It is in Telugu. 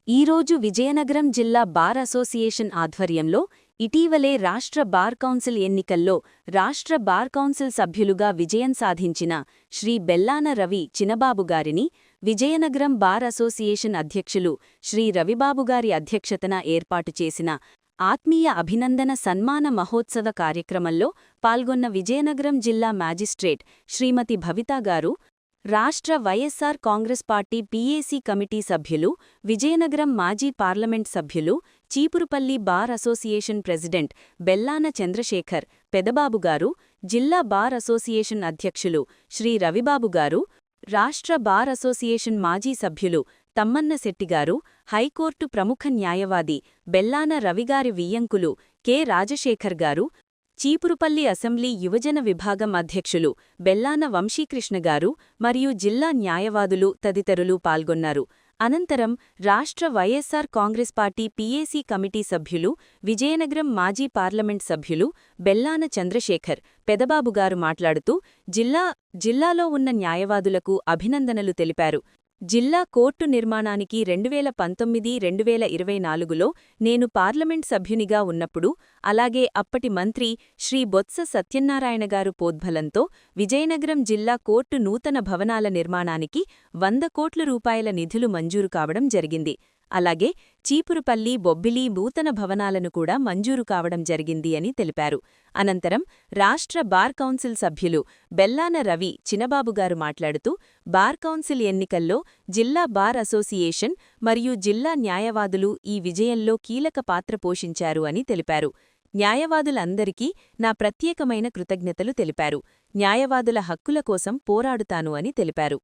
ఈరోజు విజయనగరం జిల్లా బార్ అసోసియేషన్ ఆధ్వర్యంలో ఇటీవలే రాష్ట్ర బార్ కౌన్సిల్ ఎన్నికల్లో రాష్ట్ర బార్ కౌన్సిల్ సభ్యులుగా విజయం సాధించిన శ్రీ బెల్లాన రవి చినబాబుగారిని విజయనగరం బార్ అసోసియేషన్ అధ్యక్షులు శ్రీ రవిబాబుగారి అధ్యక్షతన ఏర్పాటు చేసిన ఆత్మీయ అభినందన సన్మాన మహోత్సవ కార్యక్రమంలో పాల్గొన్న విజయనగరం జిల్లా మ్యాజిస్ట్రేట్ శ్రీమతి భవితాగారు, రాష్ట్ర YSR Congress party PAC committee సభ్యులు, విజయనగరం మాజీ పార్లమెంట్ సభ్యులు, Cheepurupalli bar association president Bellana Chandrasekhar పెదబాబుగారు, జిల్లా బార్ అసోసియేషన్ అధ్యక్షులు శ్రీ రవిబాబుగారు, రాష్ట్ర బార్ అసోసియేషన్ మాజీ సభ్యులు తమ్మన్న శెట్టిగారు, హైకోర్టు ప్రముఖ న్యాయవాది బెల్లాన రవిగారి వియ్యంకులు కె రాజశేఖర్ గారు, చీపురుపల్లి అసెంబ్లీ యువజన విభాగం అధ్యక్షులు బెల్లాన వంశీకృష్ణగారు మరియు జిల్లా న్యాయవాదులు తదితరులు పాల్గొన్నారు. అనంతరం రాష్ట్ర YSR Congress party PAC committee సభ్యులు, విజయనగరం మాజీ పార్లమెంట్ సభ్యులు బెల్లాన చంద్రశేఖర్ పెదబాబుగారు మాట్లాడుతూ జిల్లాలో ఉన్న న్యాయవాదులకు అభినందనలు తెలిపారు. జిల్లా కోర్టు నిర్మాణానికి 2019-2024లో నేను పార్లమెంట్ సభ్యునిగా ఉన్నప్పుడు, అలాగే అప్పటి మంత్రి శ్రీ బొత్స సత్యనారాయణగారు పోద్బలంతో విజయనగరం జిల్లా కోర్టు నూతన భవనాల నిర్మాణానికి 100 కోట్ల రూపాయల నిధులు మంజూరు కావడం జరిగింది. అలాగే చీపురుపల్లి, బొబ్బిలి నూతన భవనాలను కూడా మంజూరు కావడం జరిగింది అని తెలిపారు. అనంతరం రాష్ట్ర బార్ కౌన్సిల్ సభ్యులు బెల్లాన రవి చినబాబుగారు మాట్లాడుతూ, బార్ కౌన్సిల్ ఎన్నికల్లో జిల్లా బార్ అసోసియేషన్ మరియు జిల్లా న్యాయవాదులు ఈ విజయంలో కీలక పాత్ర పోషించారు అని తెలిపారు. న్యాయవాదులందరికీ నా ప్రత్యేకమైన కృతజ్ఞతలు తెలిపారు. న్యాయవాదుల హక్కుల కోసం పోరాడుతాను అని తెలిపారు.